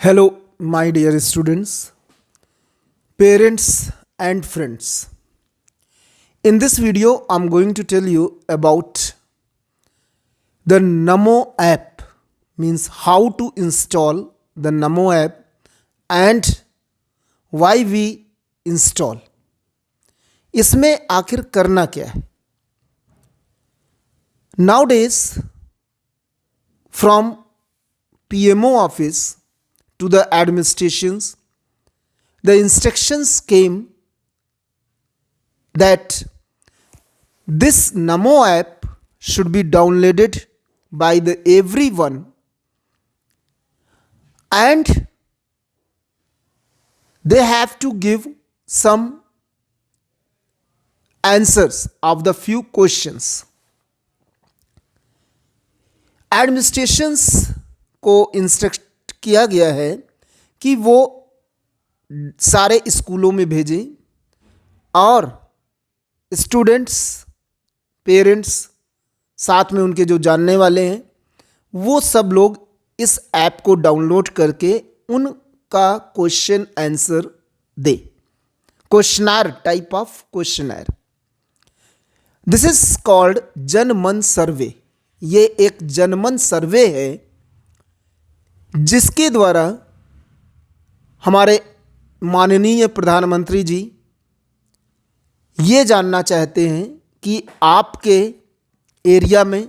Hello, my dear students, parents, and friends. In this video, I'm going to tell you about the Namo app, means how to install the Namo app and why we install. इसमें आखिर करना क्या है? Nowadays, from PMO office to the administrations, the instructions came that this Namo app should be downloaded by the everyone, and they have to give some answers of the few questions. Administrations को instruct किया गया है कि वो सारे स्कूलों में भेजें और स्टूडेंट्स, पेरेंट्स, साथ में उनके जो जानने वाले हैं, वो सब लोग इस ऐप को डाउनलोड करके उनका क्वेश्चन आंसर दे. Questionnaire, type of questionnaire. This is called Janman survey. ये एक जनमन सर्वे है जिसके द्वारा हमारे माननीय प्रधानमंत्री जी ये जानना चाहते हैं कि आपके एरिया में,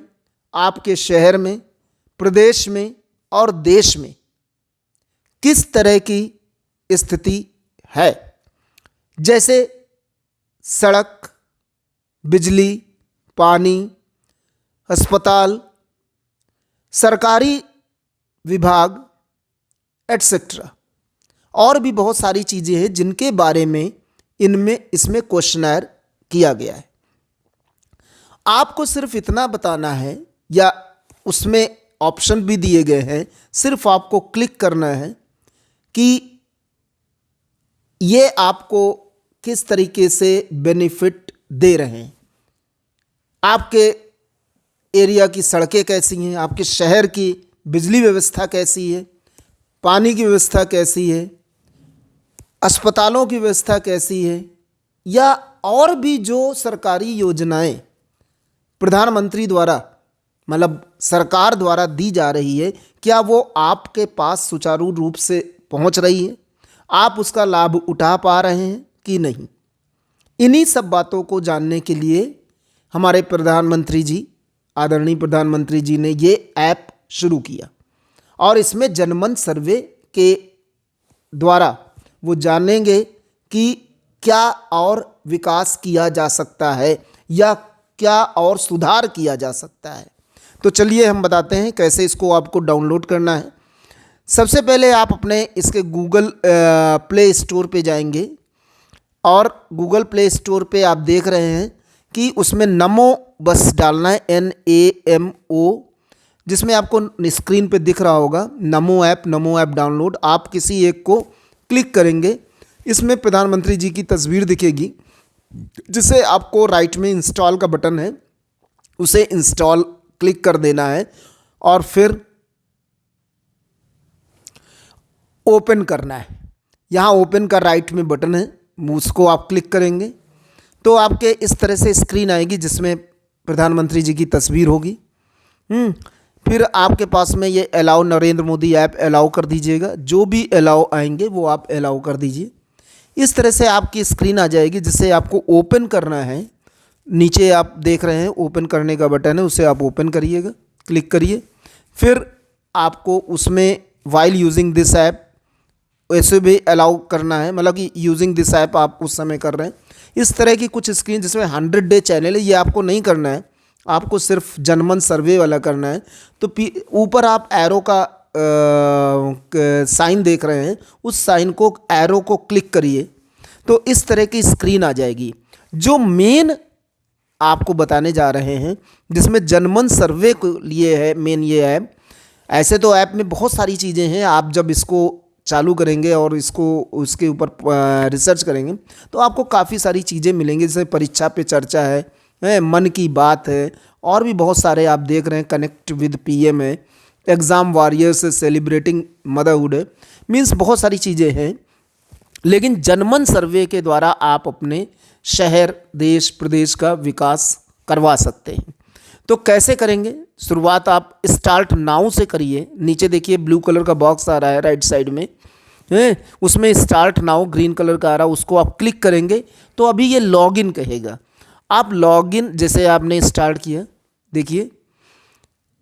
आपके शहर में, प्रदेश में और देश में किस तरह की स्थिति है. जैसे सड़क, बिजली, पानी, अस्पताल, सरकारी विभाग एटसेट्रा, और भी बहुत सारी चीज़ें हैं जिनके बारे में इसमें क्वेश्चनर किया गया है. आपको सिर्फ इतना बताना है, या उसमें ऑप्शन भी दिए गए हैं, सिर्फ आपको क्लिक करना है कि ये आपको किस तरीके से बेनिफिट दे रहे हैं. आपके एरिया की सड़कें कैसी हैं, आपके शहर की बिजली व्यवस्था कैसी है, पानी की व्यवस्था कैसी है, अस्पतालों की व्यवस्था कैसी है, या और भी जो सरकारी योजनाएं प्रधानमंत्री द्वारा, मतलब सरकार द्वारा दी जा रही है, क्या वो आपके पास सुचारू रूप से पहुंच रही है, आप उसका लाभ उठा पा रहे हैं कि नहीं. इन्हीं सब बातों को जानने के लिए हमारे प्रधानमंत्री जी, आदरणीय प्रधानमंत्री जी ने ये ऐप शुरू किया और इसमें जनमन सर्वे के द्वारा वो जानेंगे कि क्या और विकास किया जा सकता है या क्या और सुधार किया जा सकता है. तो चलिए हम बताते हैं कैसे इसको आपको डाउनलोड करना है. सबसे पहले आप अपने इसके गूगल प्ले स्टोर पे जाएंगे और गूगल प्ले स्टोर पे आप देख रहे हैं कि उसमें नमो बस डालना है, NAMO, जिसमें आपको स्क्रीन पे दिख रहा होगा नमो ऐप डाउनलोड. आप किसी एक को क्लिक करेंगे, इसमें प्रधानमंत्री जी की तस्वीर दिखेगी, जिसे आपको राइट में इंस्टॉल का बटन है, उसे इंस्टॉल क्लिक कर देना है और फिर ओपन करना है. यहाँ ओपन का राइट में बटन है, उसको आप क्लिक करेंगे तो आपके इस तरह से स्क्रीन आएगी जिसमें प्रधानमंत्री जी की तस्वीर होगी. फिर आपके पास में ये allow Narendra Modi app allow कर दीजिएगा. जो भी अलाउ आएंगे वो आप अलाउ कर दीजिए. इस तरह से आपकी स्क्रीन आ जाएगी जिसे आपको ओपन करना है. नीचे आप देख रहे हैं ओपन करने का बटन है, उसे आप ओपन करिएगा, क्लिक करिए. फिर आपको उसमें वाइल यूजिंग दिस ऐप वैसे भी अलाउ करना है, मतलब कि यूजिंग दिस ऐप आप उस समय कर रहे हैं. इस तरह की कुछ स्क्रीन जिसमें 100 डे चैनल है, ये आपको नहीं करना है, आपको सिर्फ जनमन सर्वे वाला करना है. तो ऊपर आप एरो का साइन देख रहे हैं, उस साइन को, एरो को क्लिक करिए तो इस तरह की स्क्रीन आ जाएगी. जो मेन आपको बताने जा रहे हैं जिसमें जनमन सर्वे को लिए है मेन ये ऐप. ऐसे तो ऐप में बहुत सारी चीज़ें हैं, आप जब इसको चालू करेंगे और इसको उसके ऊपर रिसर्च करेंगे तो आपको काफ़ी सारी चीज़ें मिलेंगी. जैसे परीक्षा पे चर्चा है, मन की बात है, और भी बहुत सारे आप देख रहे हैं, कनेक्ट विद PM है, एग्ज़ाम वॉरियर्स सेलिब्रेटिंग मदरहुड है, मीन्स बहुत सारी चीज़ें हैं। लेकिन जनमन सर्वे के द्वारा आप अपने शहर, देश, प्रदेश का विकास करवा सकते हैं। तो कैसे करेंगे? शुरुआत आप स्टार्ट नाउ से करिए। नीचे देखिए ब्लू कलर का बॉक्स आ रहा है राइट साइड में, है उसमें स्टार्ट नाउ ग्रीन कलर का आ रहा है, उसको आप क्लिक करेंगे तो अभी ये लॉगिन कहेगा। आप लॉगिन जैसे आपने स्टार्ट किया, देखिए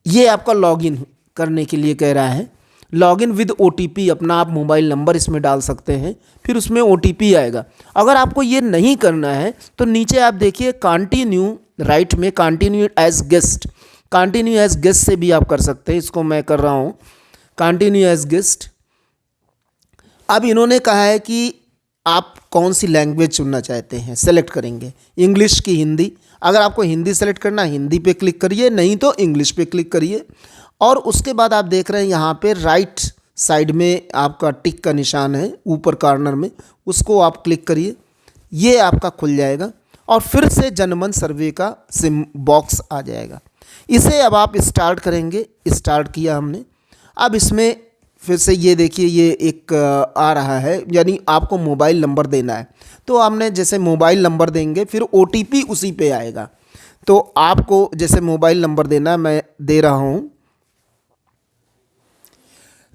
ये आपका लॉगिन करने के लिए कह रहा है। लॉगिन विद OTP, अपना आप मोबाइल नंबर इसमें डाल सकते हैं, फिर उसमें OTP आएगा। अगर आपको ये नहीं करना है तो नीचे आप देखिए कंटिन्यू, राइट में continue as guest, continue as guest से भी आप कर सकते हैं। इसको मैं कर रहा हूँ कंटिन्यू एज गेस्ट। अब इन्होंने कहा है कि आप कौन सी लैंग्वेज चुनना चाहते हैं, सेलेक्ट करेंगे इंग्लिश की हिंदी। अगर आपको हिंदी सेलेक्ट करना है हिंदी पे क्लिक करिए, नहीं तो इंग्लिश पे क्लिक करिए। और उसके बाद आप देख रहे हैं यहाँ पे राइट साइड में आपका टिक का निशान है ऊपर कॉर्नर में, उसको आप क्लिक करिए, ये आपका खुल जाएगा और फिर से जनमन सर्वे का सिम बॉक्स आ जाएगा। इसे अब आप स्टार्ट करेंगे, स्टार्ट किया हमने। अब इसमें फिर से ये देखिए ये एक आ रहा है, यानी आपको मोबाइल नंबर देना है। तो आपने जैसे मोबाइल नंबर देंगे फिर OTP उसी पे आएगा। तो आपको जैसे मोबाइल नंबर देना है, मैं दे रहा हूँ।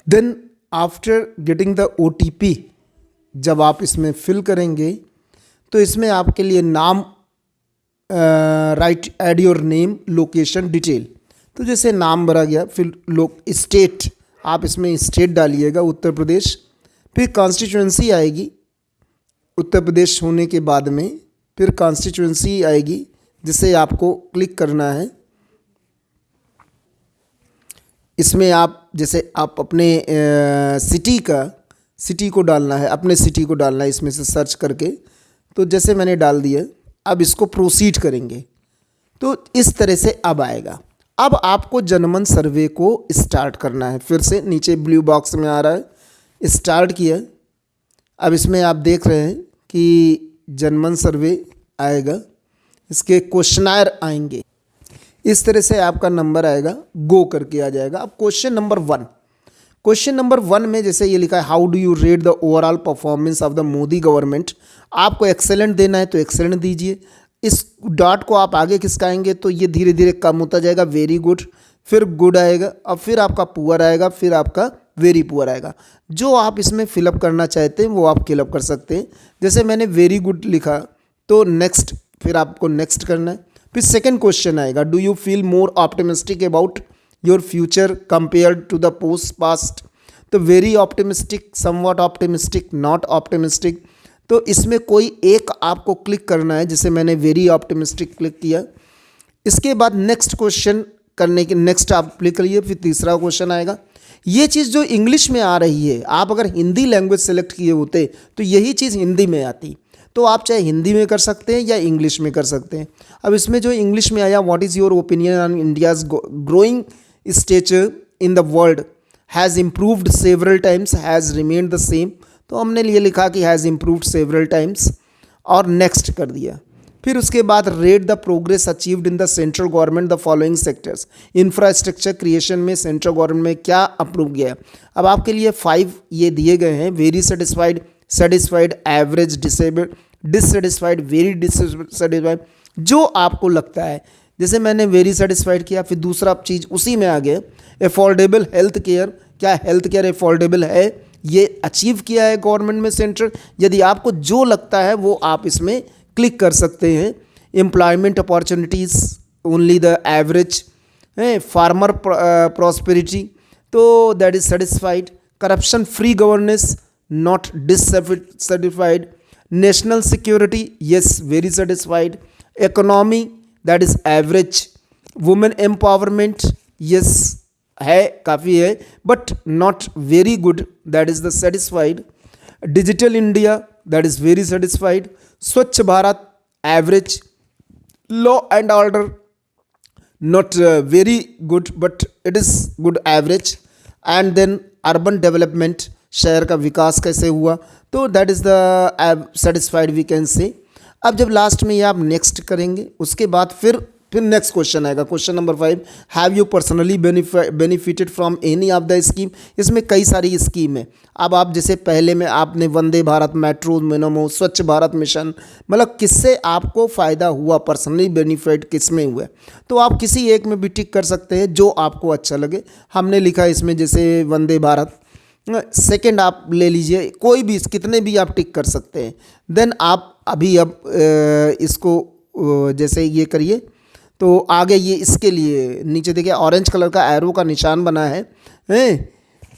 Then after getting the OTP, जब आप इसमें फिल करेंगे तो इसमें आपके लिए नाम, right add your name, location, detail. तो जैसे नाम भरा गया, फिर स्टेट, आप इसमें स्टेट डालिएगा उत्तर प्रदेश। फिर कॉन्स्टिट्यूंसी आएगी, उत्तर प्रदेश होने के बाद में फिर कॉन्स्टिट्यूंसी आएगी जिसे आपको क्लिक करना है। इसमें आप जैसे आप अपने सिटी को डालना है, अपने सिटी को डालना है इसमें से सर्च करके। तो जैसे मैंने डाल दिया, अब इसको प्रोसीड करेंगे तो इस तरह से अब आएगा। अब आपको जनमन सर्वे को स्टार्ट करना है। फिर से नीचे ब्लू बॉक्स में आ रहा है, स्टार्ट किया। अब इसमें आप देख रहे हैं कि जनमन सर्वे आएगा, इसके क्वेश्चनायर आएंगे, इस तरह से आपका नंबर आएगा, गो करके आ जाएगा। अब क्वेश्चन नंबर 1 में जैसे ये लिखा है, how do you rate the overall performance of the Modi government. आपको एक्सेलेंट देना है तो एक्सेलेंट दीजिए। इस डॉट को आप आगे खिसकाएंगे तो ये धीरे धीरे कम होता जाएगा, वेरी गुड, फिर गुड आएगा, अब फिर आपका पुअर आएगा, फिर आपका वेरी पुअर आएगा। जो आप इसमें फिलअप करना चाहते हैं वो आप फिलअप कर सकते हैं। जैसे मैंने वेरी गुड लिखा तो नेक्स्ट, फिर आपको नेक्स्ट करना है। फिर सेकंड क्वेश्चन आएगा, do you feel more optimistic about your future compared to the past. तो very optimistic, somewhat optimistic, not optimistic. तो इसमें कोई एक आपको क्लिक करना है, जैसे मैंने वेरी ऑप्टिमिस्टिक क्लिक किया। इसके बाद नेक्स्ट क्वेश्चन करने के नेक्स्ट आप क्लिक करिए, फिर तीसरा क्वेश्चन आएगा। ये चीज़ जो इंग्लिश में आ रही है, आप अगर हिंदी लैंग्वेज सेलेक्ट किए होते तो यही चीज़ हिंदी में आती। तो आप चाहे हिंदी में कर सकते हैं या इंग्लिश में कर सकते हैं। अब इसमें जो इंग्लिश में आया, what is your opinion on India's growing stature in the world, has improved several times, has remained the same. तो हमने ये लिखा कि हैज़ इम्प्रूव्ड सेवरल टाइम्स और नेक्स्ट कर दिया। फिर उसके बाद rate the progress achieved in the central government the following sectors. Infrastructure creation में सेंट्रल गवर्नमेंट में क्या अप्रूव किया है। अब आपके लिए 5 ये दिए गए हैं, very satisfied, satisfied, average, disabled, dissatisfied, very dissatisfied, जो आपको लगता है। जैसे मैंने वेरी सेटिस्फाइड किया, फिर दूसरा चीज़ उसी में आ गया, अफोर्डेबल हेल्थ केयर, क्या हेल्थ केयर अफोर्डेबल है, ये अचीव किया है गवर्नमेंट में सेंट्रल। यदि आपको जो लगता है वो आप इसमें क्लिक कर सकते हैं। Employment opportunities only the average है, फार्मर प्रॉस्पेरिटी, तो that is satisfied, corruption free governance, not dissatisfied, national security, yes very satisfied, economy that is average, women empowerment, yes है, काफ़ी है, but not very good, that is the satisfied, digital India that is very satisfied, Swachh Bharat average, law and order not very good but it is good average, and then urban development, शहर का विकास कैसे हुआ, तो that is the satisfied we can say। अब जब last में ये आप नेक्स्ट करेंगे उसके बाद फिर फिर नेक्स्ट क्वेश्चन आएगा, question number 5, have you personally benefited from any of the scheme. इसमें कई सारी स्कीम है। अब आप जैसे पहले में आपने वंदे भारत मेट्रो, मेनोमो, स्वच्छ भारत मिशन, मतलब किससे आपको फ़ायदा हुआ, पर्सनली बेनिफिट किस में हुआ, तो आप किसी एक में भी टिक कर सकते हैं जो आपको अच्छा लगे। हमने लिखा इसमें जैसे वंदे भारत। सेकंड आप ले लीजिए, कोई भी, कितने भी आप टिक कर सकते हैं। देन आप अभी अब इसको जैसे ये करिए तो आगे ये इसके लिए नीचे देखिए ऑरेंज कलर का एरो का निशान बना है,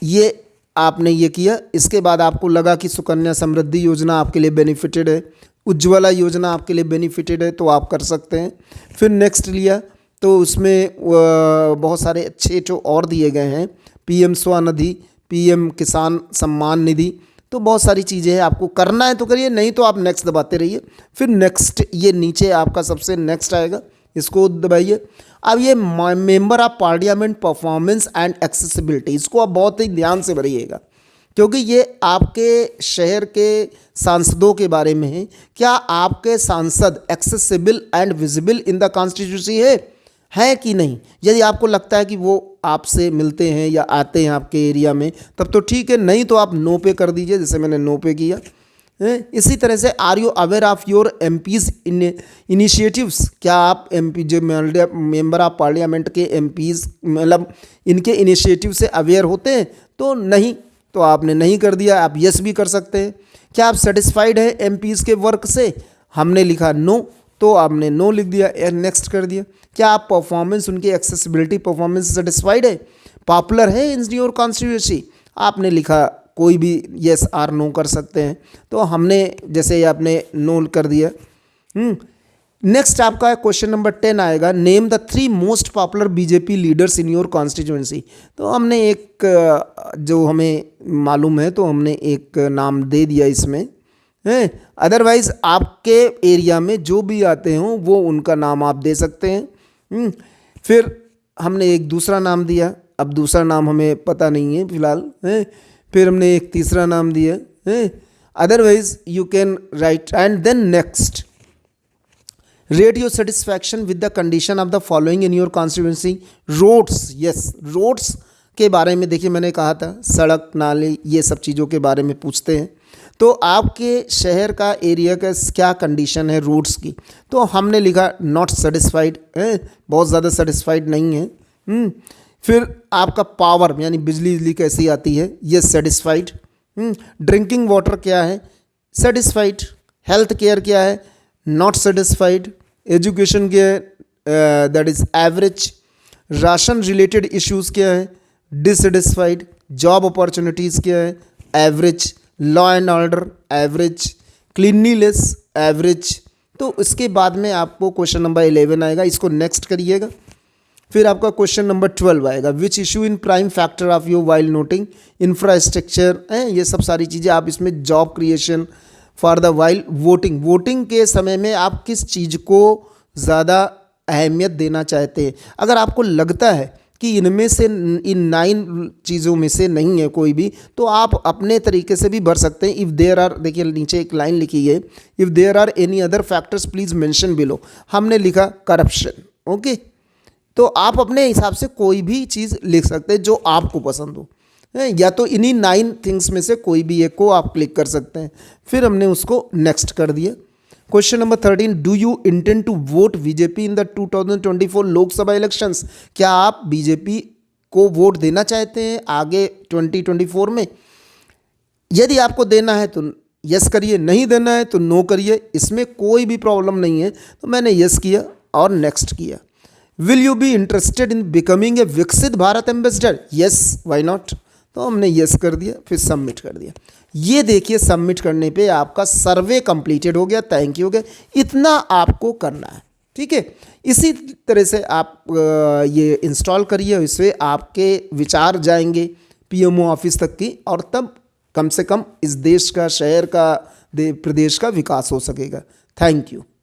ये आपने ये किया। इसके बाद आपको लगा कि सुकन्या समृद्धि योजना आपके लिए बेनिफिटेड है, उज्ज्वला योजना आपके लिए बेनिफिटेड है, तो आप कर सकते हैं। फिर नेक्स्ट लिया तो उसमें बहुत सारे अच्छे जो और दिए गए हैं, पीएम स्वनिधि, पीएम किसान सम्मान निधि, तो बहुत सारी चीज़ें हैं। आपको करना है तो करिए, नहीं तो आप नेक्स्ट दबाते रहिए। फिर नेक्स्ट ये नीचे आपका सबसे नेक्स्ट आएगा, इसको दबाइए। अब ये member of parliament performance and accessibility, इसको आप बहुत ही ध्यान से भरिएगा क्योंकि ये आपके शहर के सांसदों के बारे में है। क्या आपके सांसद accessible and visible in the constituency है कि नहीं। यदि आपको लगता है कि वो आपसे मिलते हैं या आते हैं आपके एरिया में तब तो ठीक है, नहीं तो आप नो पे कर दीजिए, जैसे मैंने नो पे किया। इसी तरह से are you aware of your MPs initiatives, क्या आप एमपी जो मेंबर ऑफ पार्लियामेंट के एमपीज मतलब इनके इनिशिएटिव से अवेयर होते हैं, तो नहीं, तो आपने नहीं कर दिया, आप यस भी कर सकते हैं। क्या आप सेटिस्फाइड है एमपीज के वर्क से, हमने लिखा नो, तो आपने नो लिख दिया, नेक्स्ट कर दिया। क्या आप परफॉर्मेंस, उनकी एक्सेसिबिलिटी परफॉर्मेंस सेटिस्फाइड है, पॉपुलर है इन योर कॉन्स्टिट्यूंसी, आपने लिखा कोई भी यस आर नो कर सकते हैं, तो हमने जैसे आपने नो कर दिया। नेक्स्ट आपका क्वेश्चन नंबर 10 आएगा, name the 3 most popular BJP leaders in your constituency. तो हमने एक जो हमें मालूम है तो हमने एक नाम दे दिया इसमें, अदरवाइज आपके एरिया में जो भी आते हों वो उनका नाम आप दे सकते हैं। फिर हमने एक दूसरा नाम दिया, अब दूसरा नाम हमें पता नहीं है फिलहाल, फिर हमने एक तीसरा नाम दिया, otherwise you can write. And then next, rate your satisfaction with the condition of the following in your constituency. Roads, yes, roads के बारे में देखिए मैंने कहा था, सड़क नाले ये सब चीज़ों के बारे में पूछते हैं, तो आपके शहर का एरिया का क्या कंडीशन है रोड्स की, तो हमने लिखा नॉट सेटिस्फाइड, बहुत ज़्यादा सेटिस्फाइड नहीं है। फिर आपका पावर यानी बिजली कैसी आती है, ये सेटिस्फाइड। ड्रिंकिंग वाटर क्या है, सेटिस्फाइड। हेल्थ केयर क्या है, नॉट सेटिस्फाइड। एजुकेशन क्या है, that is average. Ration related issues क्या है, डिससेटिस्फाइड। जॉब अपॉर्चुनिटीज़ क्या है, average. Law and order average. Cleanliness average. तो इसके बाद में आपको क्वेश्चन नंबर 11 आएगा, इसको नेक्स्ट करिएगा। फिर आपका क्वेश्चन नंबर 12 आएगा, which issue in prime factor of you while noting infrastructure, ये सब सारी चीज़ें आप इसमें job creation for the while voting, voting के समय में आप किस चीज़ को ज़्यादा अहमियत देना चाहते हैं। अगर आपको लगता है कि इनमें से इन 9 चीज़ों में से नहीं है कोई भी, तो आप अपने तरीके से भी भर सकते हैं। इफ़ देयर आर, देखिए नीचे एक लाइन लिखी है, if there are any other factors please mention below, हमने लिखा करप्शन। ओके, तो आप अपने हिसाब से कोई भी चीज़ लिख सकते हैं जो आपको पसंद हो, या तो इन्हीं 9 थिंग्स में से कोई भी एक को आप क्लिक कर सकते हैं। फिर हमने उसको नेक्स्ट कर दिया। Question number 13, do you intend to vote BJP in the 2024 Lok Sabha elections, क्या आप बीजेपी को वोट देना चाहते हैं आगे 2024 में। यदि आपको देना है तो यस करिए, नहीं देना है तो नो करिए, इसमें कोई भी प्रॉब्लम नहीं है। तो मैंने यस किया और नेक्स्ट किया। Will you be interested in becoming a Viksit Bharat ambassador, yes why not, तो हमने यस कर दिया, फिर सबमिट कर दिया। ये देखिए सबमिट करने पे आपका सर्वे कंप्लीटेड हो गया, थैंक यू हो गया। इतना आपको करना है, ठीक है। इसी तरह से आप ये इंस्टॉल करिए, इससे आपके विचार जाएंगे पीएमओ ऑफिस तक की, और तब कम से कम इस देश का, शहर का, प्रदेश का विकास हो सकेगा। Thank you.